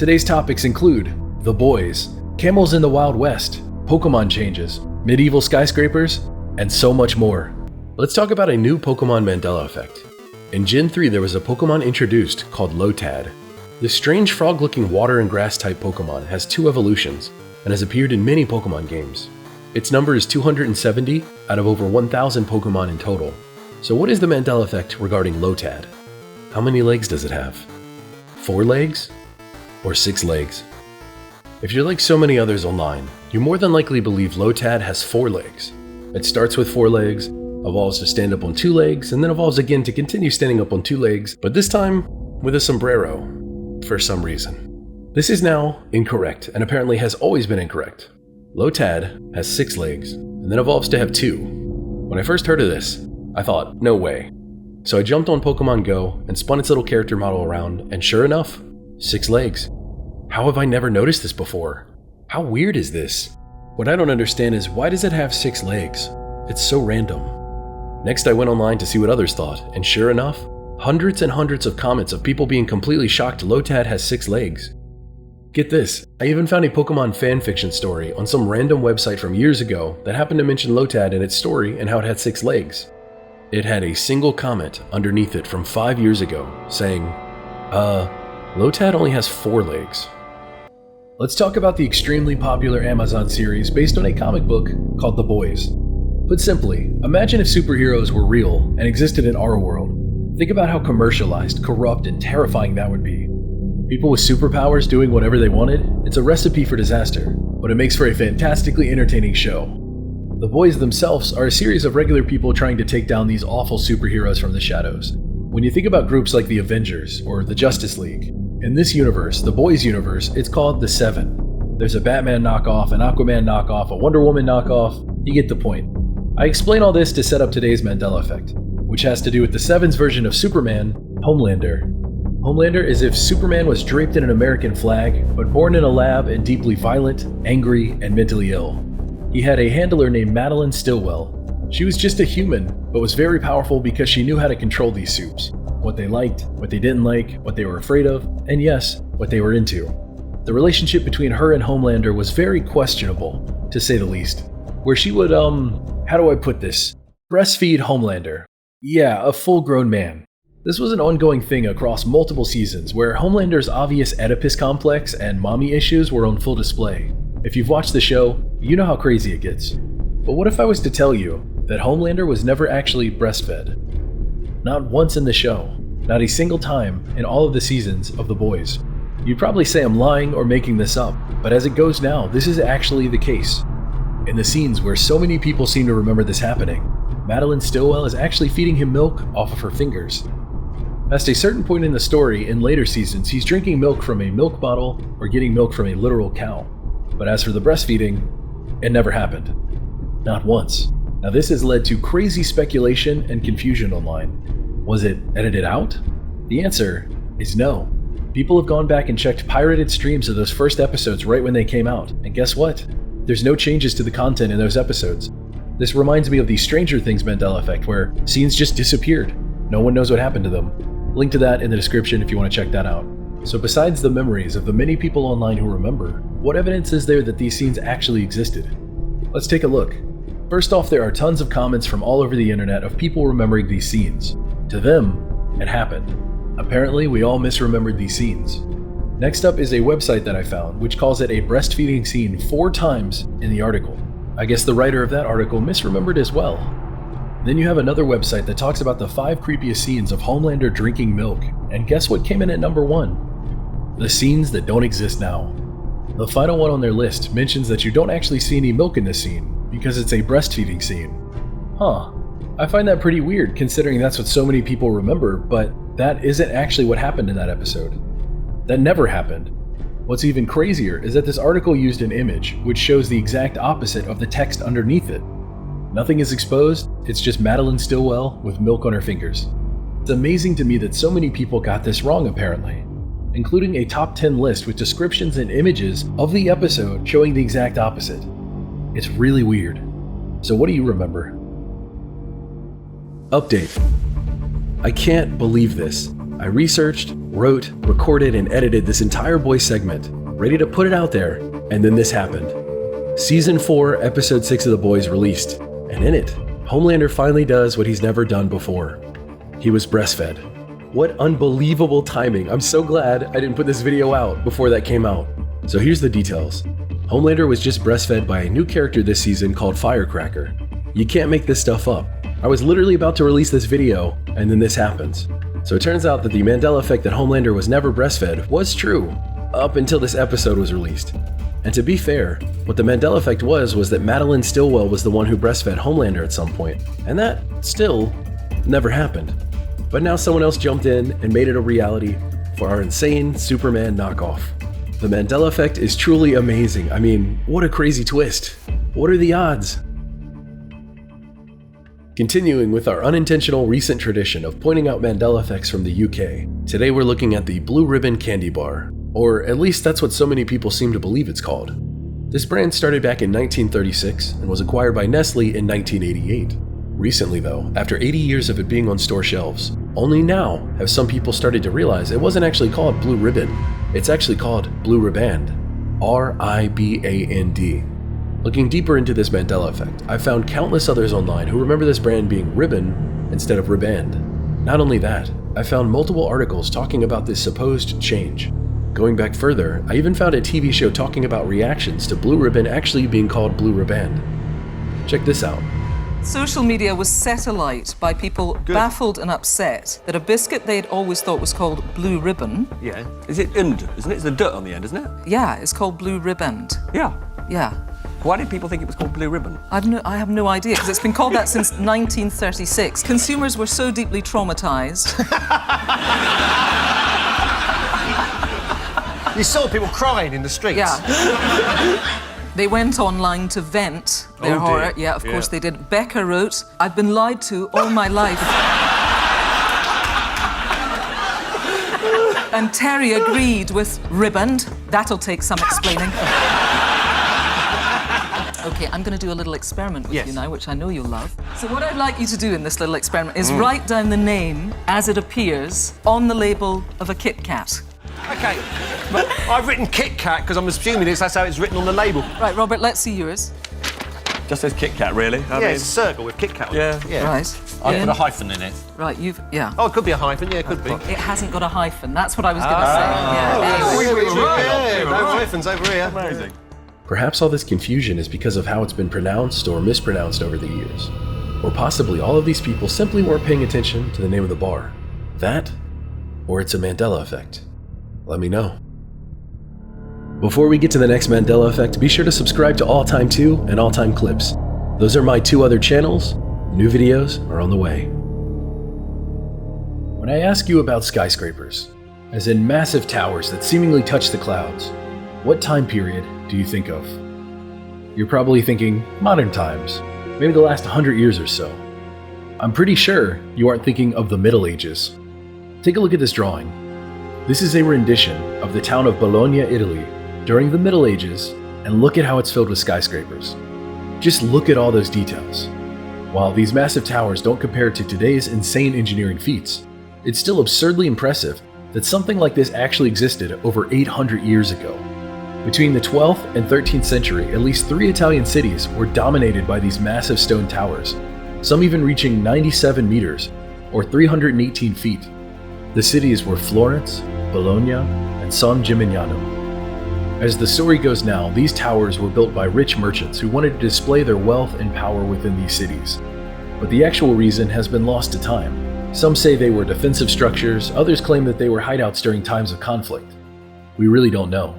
Today's topics include The Boys, Camels in the Wild West, Pokemon changes, medieval skyscrapers, and so much more. Let's talk about a new Pokemon Mandela effect. In Gen 3 there was a Pokemon introduced called Lotad. This strange frog-looking water and grass type Pokemon has 2 evolutions and has appeared in many Pokemon games. Its number is 270 out of over 1,000 Pokemon in total. So what is the Mandela effect regarding Lotad? How many legs does it have? 4 legs? Or 6 legs? If you're like so many others online, you more than likely believe Lotad has 4 legs. It starts with 4 legs, evolves to stand up on 2 legs, and then evolves again to continue standing up on 2 legs, but this time with a sombrero, for some reason. This is now incorrect, and apparently has always been incorrect. Lotad has 6 legs, and then evolves to have 2. When I first heard of this, I thought, no way. So I jumped on Pokemon Go and spun its little character model around, and sure enough, 6 legs. How have I never noticed this before? How weird is this? What I don't understand is why does it have 6 legs? It's so random. Next I went online to see what others thought, and sure enough, hundreds and hundreds of comments of people being completely shocked Lotad has 6 legs. Get this, I even found a Pokemon fanfiction story on some random website from years ago that happened to mention Lotad in its story and how it had 6 legs. It had a single comment underneath it from 5 years ago saying, Lotad only has 4 legs. Let's talk about the extremely popular Amazon series based on a comic book called The Boys. Put simply, imagine if superheroes were real and existed in our world. Think about how commercialized, corrupt, and terrifying that would be. People with superpowers doing whatever they wanted, it's a recipe for disaster, but it makes for a fantastically entertaining show. The Boys themselves are a series of regular people trying to take down these awful superheroes from the shadows. When you think about groups like the Avengers or the Justice League, in this universe, the Boys universe, it's called the Seven. There's a Batman knockoff, an Aquaman knockoff, a Wonder Woman knockoff, you get the point. I explain all this to set up today's Mandela effect, which has to do with the Seven's version of Superman, Homelander. Homelander is if Superman was draped in an American flag, but born in a lab and deeply violent, angry, and mentally ill. He had a handler named Madeline Stillwell. She was just a human, but was very powerful because she knew how to control these supes. What they liked, what they didn't like, what they were afraid of, and yes, what they were into. The relationship between her and Homelander was very questionable, to say the least. Where she would, how do I put this? Breastfeed Homelander. Yeah, a full-grown man. This was an ongoing thing across multiple seasons, where Homelander's obvious Oedipus complex and mommy issues were on full display. If you've watched the show, you know how crazy it gets. But what if I was to tell you that Homelander was never actually breastfed? Not once in the show. Not a single time in all of the seasons of The Boys. You'd probably say I'm lying or making this up, but as it goes now, this is actually the case. In the scenes where so many people seem to remember this happening, Madeline Stillwell is actually feeding him milk off of her fingers. Past a certain point in the story, in later seasons, he's drinking milk from a milk bottle or getting milk from a literal cow. But as for the breastfeeding, it never happened. Not once. Now this has led to crazy speculation and confusion online. Was it edited out? The answer is no. People have gone back and checked pirated streams of those first episodes right when they came out, and guess what? There's no changes to the content in those episodes. This reminds me of the Stranger Things Mandela effect, where scenes just disappeared. No one knows what happened to them. Link to that in the description if you want to check that out. So besides the memories of the many people online who remember, what evidence is there that these scenes actually existed? Let's take a look. First off, there are tons of comments from all over the internet of people remembering these scenes. To them, it happened. Apparently, we all misremembered these scenes. Next up is a website that I found, which calls it a breastfeeding scene 4 times in the article. I guess the writer of that article misremembered as well. Then you have another website that talks about the 5 creepiest scenes of Homelander drinking milk, and guess what came in at number 1? The scenes that don't exist now. The final one on their list mentions that you don't actually see any milk in this scene, because it's a breastfeeding scene. Huh. I find that pretty weird considering that's what so many people remember, but that isn't actually what happened in that episode. That never happened. What's even crazier is that this article used an image which shows the exact opposite of the text underneath it. Nothing is exposed, it's just Madeline Stillwell with milk on her fingers. It's amazing to me that so many people got this wrong apparently, including a top 10 list with descriptions and images of the episode showing the exact opposite. It's really weird. So what do you remember? Update. I can't believe this. I researched, wrote, recorded, and edited this entire boys segment, ready to put it out there, and then this happened. Season 4, Episode 6 of The Boys released, and in it, Homelander finally does what he's never done before. He was breastfed. What unbelievable timing. I'm so glad I didn't put this video out before that came out. So here's the details. Homelander was just breastfed by a new character this season called Firecracker. You can't make this stuff up. I was literally about to release this video, and then this happens. So it turns out that the Mandela effect that Homelander was never breastfed was true, up until this episode was released. And to be fair, what the Mandela effect was that Madeline Stillwell was the one who breastfed Homelander at some point, and that still never happened. But now someone else jumped in and made it a reality for our insane Superman knockoff. The Mandela effect is truly amazing. I mean, what a crazy twist. What are the odds? Continuing with our unintentional recent tradition of pointing out Mandela effects from the UK, today we're looking at the Blue Riband candy bar, or at least that's what so many people seem to believe it's called. This brand started back in 1936 and was acquired by Nestle in 1988. Recently though, after 80 years of it being on store shelves, only now have some people started to realize it wasn't actually called Blue Riband, it's actually called Blue Riband, R-I-B-A-N-D. Looking deeper into this Mandela effect, I found countless others online who remember this brand being Ribbon instead of Riband. Not only that, I found multiple articles talking about this supposed change. Going back further, I even found a TV show talking about reactions to Blue Ribbon actually being called Blue Riband. Check this out. Social media was set alight by people baffled and upset that a biscuit they'd always thought was called Blue Ribbon. Yeah. Is it und, isn't it? It's the dut on the end, isn't it? Yeah, it's called Blue Riband. Yeah. Yeah. Why did people think it was called Blue Ribbon? I have no idea, because it's been called that since 1936. Consumers were so deeply traumatized. You saw people crying in the streets. Yeah. They went online to vent their horror. Yeah, of course they did. Becca wrote, "I've been lied to all my life." And Terry agreed with Riband. That'll take some explaining. Okay, I'm going to do a little experiment with you now, which I know you'll love. So what I'd like you to do in this little experiment is write down the name as it appears on the label of a Kit Kat. Okay, but I've written Kit Kat because I'm assuming that's how it's written on the label. Right, Robert, let's see yours. Just says Kit Kat, really? I mean, it's a circle with Kit Kat on it. Yeah. Right. I Ian? put a hyphen in it. Right, Oh, it could be a hyphen, yeah, it could be. It hasn't got a hyphen. That's what I was going to say. Yeah. No hyphens over here. Amazing. Perhaps all this confusion is because of how it's been pronounced or mispronounced over the years. Or possibly all of these people simply weren't paying attention to the name of the bar. That, or it's a Mandela effect. Let me know. Before we get to the next Mandela effect, be sure to subscribe to All Time 2 and All Time Clips. Those are my 2 other channels. New videos are on the way. When I ask you about skyscrapers, as in massive towers that seemingly touch the clouds, what time period do you think of? You're probably thinking modern times, maybe the last 100 years or so. I'm pretty sure you aren't thinking of the Middle Ages. Take a look at this drawing. This is a rendition of the town of Bologna, Italy, during the Middle Ages, and look at how it's filled with skyscrapers. Just look at all those details. While these massive towers don't compare to today's insane engineering feats, it's still absurdly impressive that something like this actually existed over 800 years ago. Between the 12th and 13th century, at least 3 Italian cities were dominated by these massive stone towers, some even reaching 97 meters, or 318 feet. The cities were Florence, Bologna, and San Gimignano. As the story goes now, these towers were built by rich merchants who wanted to display their wealth and power within these cities. But the actual reason has been lost to time. Some say they were defensive structures, others claim that they were hideouts during times of conflict. We really don't know.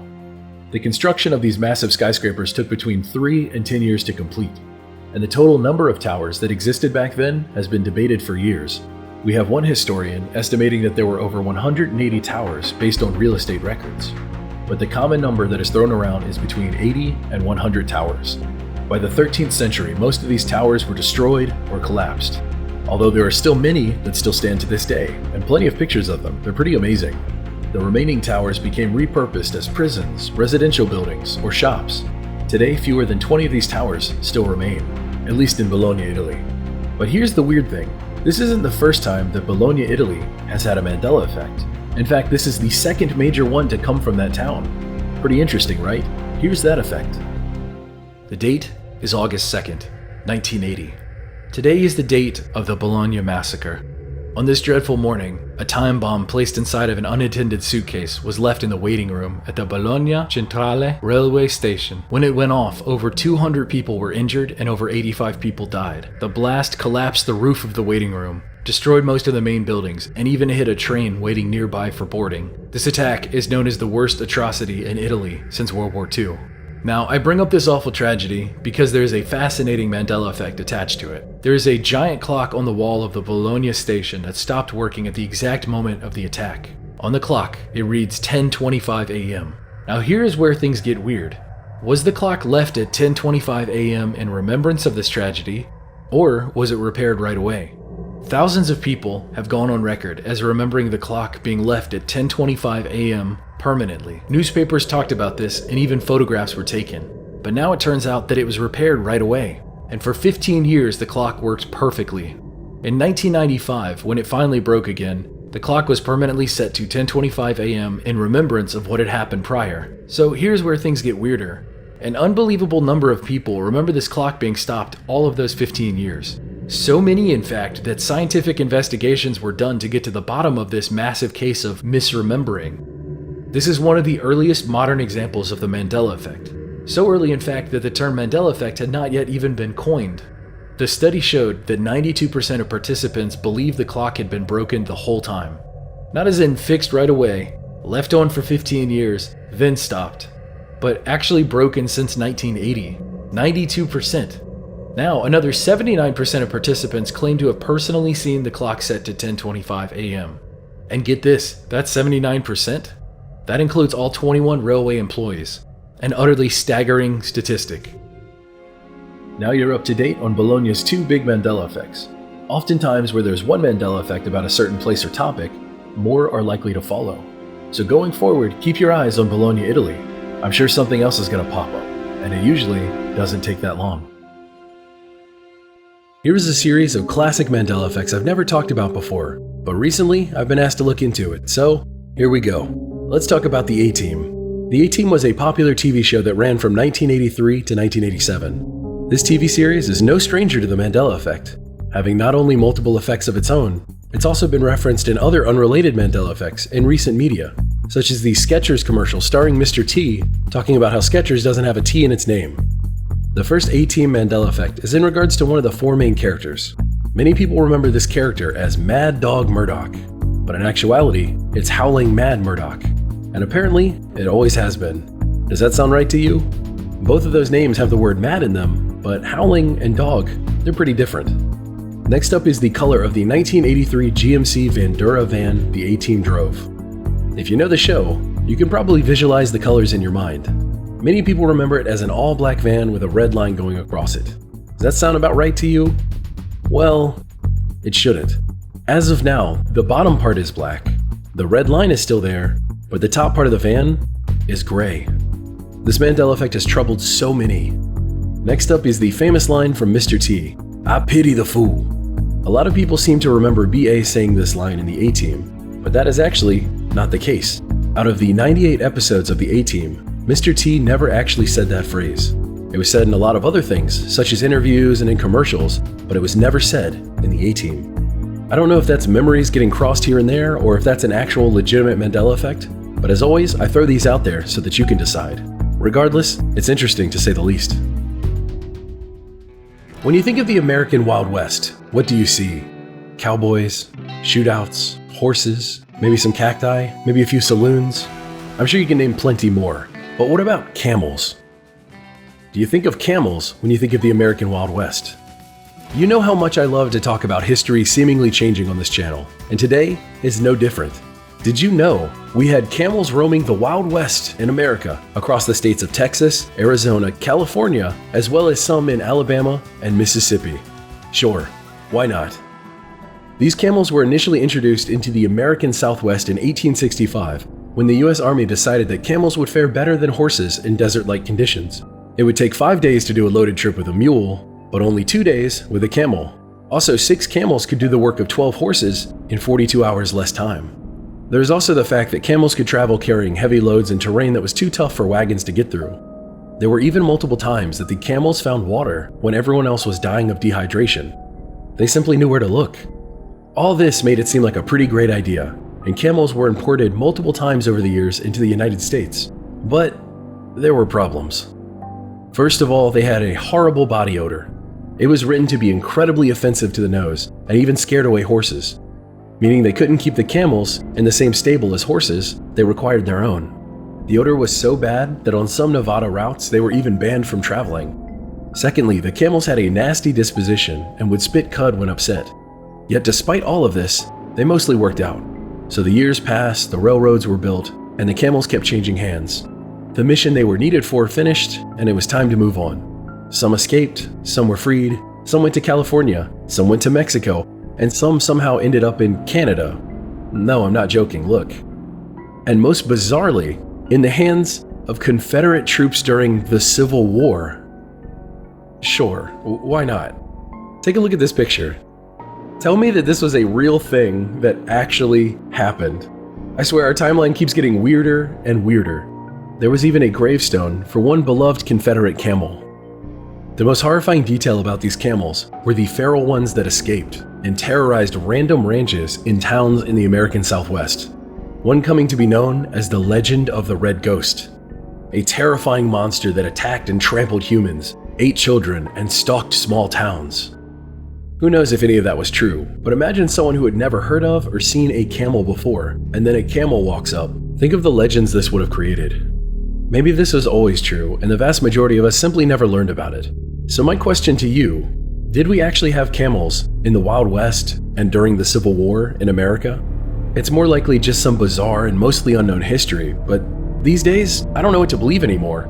The construction of these massive skyscrapers took between 3 and 10 years to complete, and the total number of towers that existed back then has been debated for years. We have one historian estimating that there were over 180 towers based on real estate records, but the common number that is thrown around is between 80 and 100 towers. By the 13th century, most of these towers were destroyed or collapsed, although there are still many that still stand to this day, and plenty of pictures of them. They're pretty amazing. The remaining towers became repurposed as prisons, residential buildings, or shops. Today, fewer than 20 of these towers still remain, at least in Bologna, Italy. But here's the weird thing. This isn't the first time that Bologna, Italy has had a Mandela effect. In fact, this is the second major one to come from that town. Pretty interesting, right? Here's that effect. The date is August 2nd, 1980. Today is the date of the Bologna massacre. On this dreadful morning, a time bomb placed inside of an unattended suitcase was left in the waiting room at the Bologna Centrale railway station. When it went off, over 200 people were injured and over 85 people died. The blast collapsed the roof of the waiting room, destroyed most of the main buildings, and even hit a train waiting nearby for boarding. This attack is known as the worst atrocity in Italy since World War II. Now, I bring up this awful tragedy because there is a fascinating Mandela effect attached to it. There is a giant clock on the wall of the Bologna station that stopped working at the exact moment of the attack. On the clock, it reads 10:25 a.m. Now here is where things get weird. Was the clock left at 10:25 a.m. in remembrance of this tragedy, or was it repaired right away? Thousands of people have gone on record as remembering the clock being left at 10:25 a.m. permanently. Newspapers talked about this and even photographs were taken. But now it turns out that it was repaired right away. And for 15 years the clock worked perfectly. In 1995, when it finally broke again, the clock was permanently set to 10:25 a.m. in remembrance of what had happened prior. So here's where things get weirder. An unbelievable number of people remember this clock being stopped all of those 15 years. So many, in fact, that scientific investigations were done to get to the bottom of this massive case of misremembering. This is one of the earliest modern examples of the Mandela effect. So early, in fact, that the term Mandela effect had not yet even been coined. The study showed that 92% of participants believed the clock had been broken the whole time. Not as in fixed right away, left on for 15 years, then stopped, but actually broken since 1980. 92%. Now, another 79% of participants claim to have personally seen the clock set to 10:25 a.m. And get this, that's 79%? That includes all 21 railway employees. An utterly staggering statistic. Now you're up to date on Bologna's two big Mandela effects. Oftentimes, where there's one Mandela effect about a certain place or topic, more are likely to follow. So going forward, keep your eyes on Bologna, Italy. I'm sure something else is going to pop up, and it usually doesn't take that long. Here is a series of classic Mandela effects I've never talked about before, but recently I've been asked to look into it, so here we go. Let's talk about the A-Team. The A-Team was a popular TV show that ran from 1983 to 1987. This TV series is no stranger to the Mandela effect. Having not only multiple effects of its own, it's also been referenced in other unrelated Mandela effects in recent media, such as the Skechers commercial starring Mr. T talking about how Skechers doesn't have a T in its name. The first A-Team Mandela effect is in regards to one of the four main characters. Many people remember this character as Mad Dog Murdoch, but in actuality, it's Howling Mad Murdoch, and apparently, it always has been. Does that sound right to you? Both of those names have the word mad in them, but Howling and Dog, they're pretty different. Next up is the color of the 1983 GMC Vandura van the A-Team drove. If you know the show, you can probably visualize the colors in your mind. Many people remember it as an all-black van with a red line going across it. Does that sound about right to you? Well, it shouldn't. As of now, the bottom part is black, the red line is still there, but the top part of the van is gray. This Mandela effect has troubled so many. Next up is the famous line from Mr. T, "I pity the fool." A lot of people seem to remember BA saying this line in the A-Team, but that is actually not the case. Out of the 98 episodes of the A-Team, Mr. T never actually said that phrase. It was said in a lot of other things, such as interviews and in commercials, but it was never said in the A-Team. I don't know if that's memories getting crossed here and there, or if that's an actual legitimate Mandela effect, but as always, I throw these out there so that you can decide. Regardless, it's interesting to say the least. When you think of the American Wild West, what do you see? Cowboys, shootouts, horses, maybe some cacti, maybe a few saloons. I'm sure you can name plenty more. But what about camels? Do you think of camels when you think of the American Wild West? You know how much I love to talk about history seemingly changing on this channel, and today is no different. Did you know we had camels roaming the Wild West in America across the states of Texas, Arizona, California, as well as some in Alabama and Mississippi? Sure, why not? These camels were initially introduced into the American Southwest in 1865, when the US Army decided that camels would fare better than horses in desert-like conditions. It would take 5 days to do a loaded trip with a mule, but only 2 days with a camel. Also, 6 camels could do the work of 12 horses in 42 hours less time. There's also the fact that camels could travel carrying heavy loads in terrain that was too tough for wagons to get through. There were even multiple times that the camels found water when everyone else was dying of dehydration. They simply knew where to look. All this made it seem like a pretty great idea, and camels were imported multiple times over the years into the United States. But there were problems. First of all, they had a horrible body odor. It was written to be incredibly offensive to the nose and even scared away horses, meaning they couldn't keep the camels in the same stable as horses, they required their own. The odor was so bad that on some Nevada routes they were even banned from traveling. Secondly, the camels had a nasty disposition and would spit cud when upset. Yet despite all of this, they mostly worked out. So the years passed, the railroads were built, and the camels kept changing hands. The mission they were needed for finished, and it was time to move on. Some escaped, some were freed, some went to California, some went to Mexico, and some somehow ended up in Canada. No, I'm not joking, look. And most bizarrely, in the hands of Confederate troops during the Civil War. Sure, why not? Take a look at this picture. Tell me that this was a real thing that actually happened. I swear our timeline keeps getting weirder and weirder. There was even a gravestone for one beloved Confederate camel. The most horrifying detail about these camels were the feral ones that escaped and terrorized random ranches in towns in the American Southwest. One coming to be known as the Legend of the Red Ghost, a terrifying monster that attacked and trampled humans, ate children, and stalked small towns. Who knows if any of that was true, but imagine someone who had never heard of or seen a camel before, and then a camel walks up. Think of the legends this would have created. Maybe this was always true, and the vast majority of us simply never learned about it. So my question to you, did we actually have camels in the Wild West and during the Civil War in America? It's more likely just some bizarre and mostly unknown history, but these days, I don't know what to believe anymore.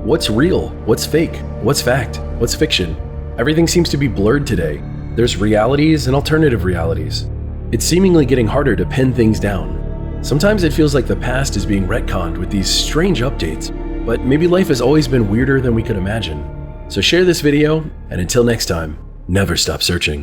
What's real? What's fake? What's fact? What's fiction? Everything seems to be blurred today. There's realities and alternative realities. It's seemingly getting harder to pin things down. Sometimes it feels like the past is being retconned with these strange updates, but maybe life has always been weirder than we could imagine. So share this video, and until next time, never stop searching.